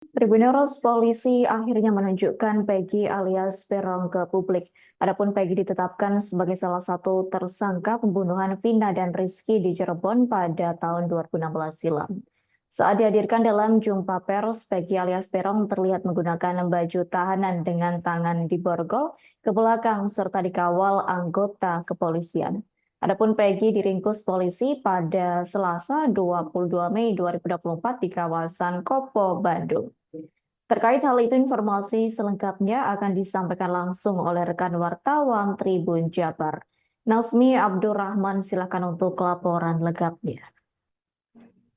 Tribunneros polisi akhirnya menunjukkan Peggy alias Peron ke publik. Adapun Peggy ditetapkan sebagai salah satu tersangka pembunuhan Vina dan Rizky di Cirebon pada tahun 2016 silam. Saat dihadirkan dalam jumpa pers, Peggy alias Peron terlihat menggunakan baju tahanan dengan tangan diborgol ke belakang serta dikawal anggota kepolisian. Adapun Peggy diringkus polisi pada Selasa 22 Mei 2024 di kawasan Kopo, Bandung. Terkait hal itu, informasi selengkapnya akan disampaikan langsung oleh rekan wartawan Tribun Jabar. Nasmi Abdurrahman, silakan untuk laporan lengkapnya.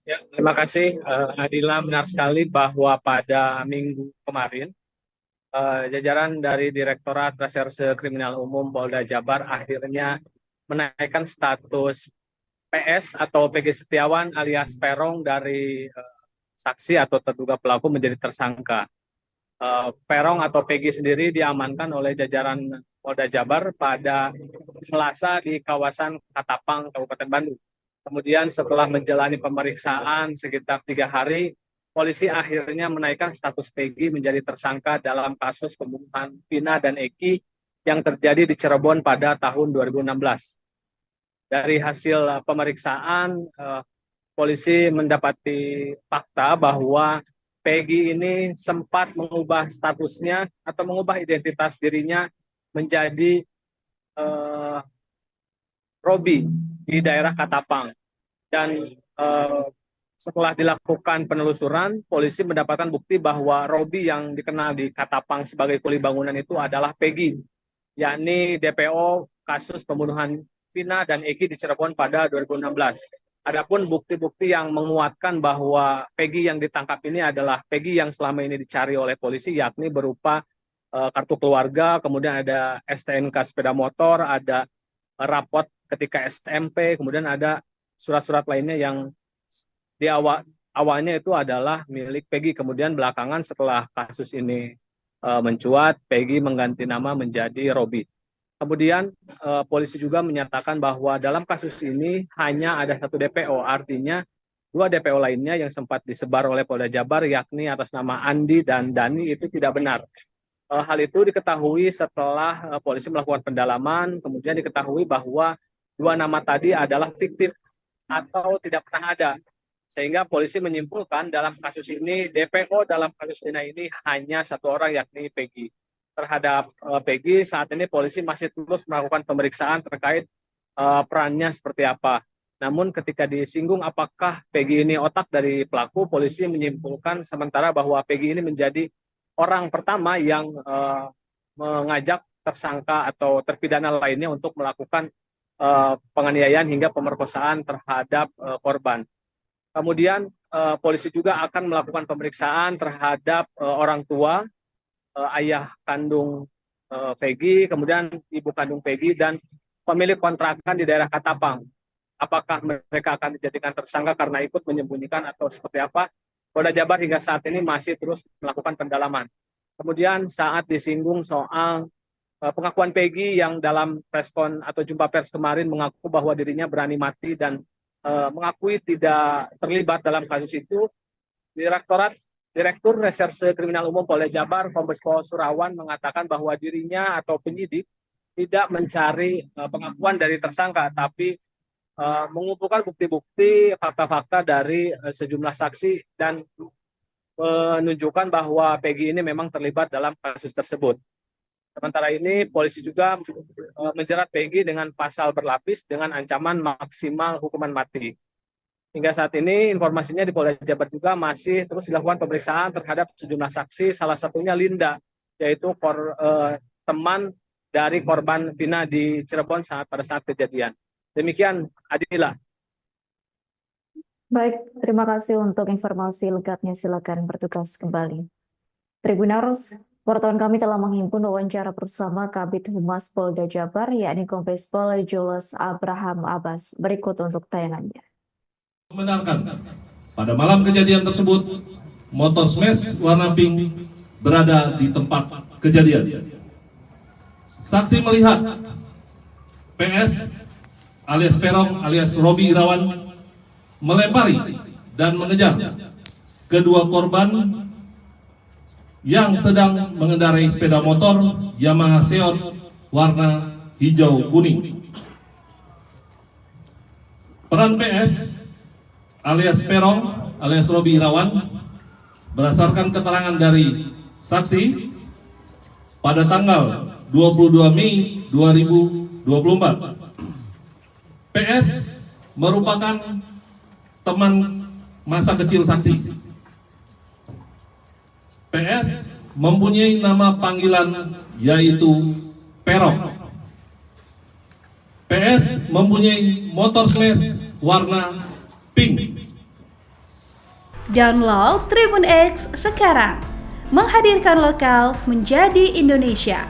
Ya, terima kasih Adila. Benar sekali bahwa pada minggu kemarin jajaran dari Direktorat Reserse Kriminal Umum Polda Jabar akhirnya menaikkan status PS atau Peggy Setiawan alias Perong dari saksi atau terduga pelaku menjadi tersangka. Perong atau Peggy sendiri diamankan oleh jajaran Polda Jabar pada Selasa di kawasan Katapang, Kabupaten Bandung. Kemudian setelah menjalani pemeriksaan sekitar 3 hari, polisi akhirnya menaikkan status Peggy menjadi tersangka dalam kasus pembunuhan Vina dan Eki yang terjadi di Cirebon pada tahun 2016. Dari hasil pemeriksaan, polisi mendapati fakta bahwa Peggy ini sempat mengubah statusnya atau mengubah identitas dirinya menjadi Robi di daerah Katapang. Dan setelah dilakukan penelusuran, polisi mendapatkan bukti bahwa Robi yang dikenal di Katapang sebagai kuli bangunan itu adalah Peggy, yakni DPO kasus pembunuhan Vina dan Eki di Cirebon pada 2016. Adapun bukti-bukti yang menguatkan bahwa Peggy yang ditangkap ini adalah Peggy yang selama ini dicari oleh polisi, yakni berupa kartu keluarga, kemudian ada STNK sepeda motor, ada rapot ketika SMP, kemudian ada surat-surat lainnya yang di awalnya itu adalah milik Peggy. Kemudian belakangan setelah kasus ini mencuat, Peggy mengganti nama menjadi Robi. Kemudian polisi juga menyatakan bahwa dalam kasus ini hanya ada satu DPO, artinya 2 DPO lainnya yang sempat disebar oleh Polda Jabar, yakni atas nama Andi dan Dani, itu tidak benar. Hal itu diketahui setelah polisi melakukan pendalaman, kemudian diketahui bahwa 2 nama tadi adalah fiktif atau tidak pernah ada. Sehingga polisi menyimpulkan dalam kasus ini, DPO dalam kasus ini hanya satu orang, yakni Peggy. Terhadap Peggy, saat ini polisi masih terus melakukan pemeriksaan terkait perannya seperti apa. Namun ketika disinggung apakah Peggy ini otak dari pelaku, polisi menyimpulkan sementara bahwa Peggy ini menjadi orang pertama yang mengajak tersangka atau terpidana lainnya untuk melakukan penganiayaan hingga pemerkosaan terhadap korban. Kemudian polisi juga akan melakukan pemeriksaan terhadap orang tua, ayah kandung Peggy, kemudian ibu kandung Peggy, dan pemilik kontrakan di daerah Katapang. Apakah mereka akan dijadikan tersangka karena ikut menyembunyikan atau seperti apa? Polda Jabar hingga saat ini masih terus melakukan pendalaman. Kemudian saat disinggung soal pengakuan Peggy yang dalam preskon atau jumpa pers kemarin mengaku bahwa dirinya berani mati dan mengakui tidak terlibat dalam kasus itu, Direktur Reserse Kriminal Umum Polda Jabar, Kombes Pol Surawan, mengatakan bahwa dirinya atau penyidik tidak mencari pengakuan dari tersangka, tapi mengumpulkan bukti-bukti, fakta-fakta dari sejumlah saksi dan menunjukkan bahwa Peggy ini memang terlibat dalam kasus tersebut. Sementara ini polisi juga menjerat Peggy dengan pasal berlapis dengan ancaman maksimal hukuman mati. Hingga saat ini informasinya di Polda Jabar juga masih terus dilakukan pemeriksaan terhadap sejumlah saksi, salah satunya Linda, yaitu teman dari korban Vina di Cirebon pada saat kejadian. Demikian, Adila. Baik, terima kasih untuk informasi lengkapnya. Silakan bertugas kembali. Tribunneros, wartawan kami telah menghimpun wawancara bersama Kabid Humas Polda Jabar, yakni Kombes Pol Julius Abraham Abbas. Berikut untuk tayangannya. Membenarkan pada malam kejadian tersebut motor smash warna pink berada di tempat kejadian. Saksi melihat PS alias Perong alias Robi Irawan melempari dan mengejar kedua korban yang sedang mengendarai sepeda motor Yamaha Seot warna hijau kuning. Peran PS alias Perong alias Robi Irawan berdasarkan keterangan dari saksi pada tanggal 22 Mei 2024. PS merupakan teman masa kecil saksi. PS mempunyai nama panggilan yaitu Perong. PS mempunyai motor smash warna pink. Download Tribun X sekarang, menghadirkan lokal menjadi Indonesia.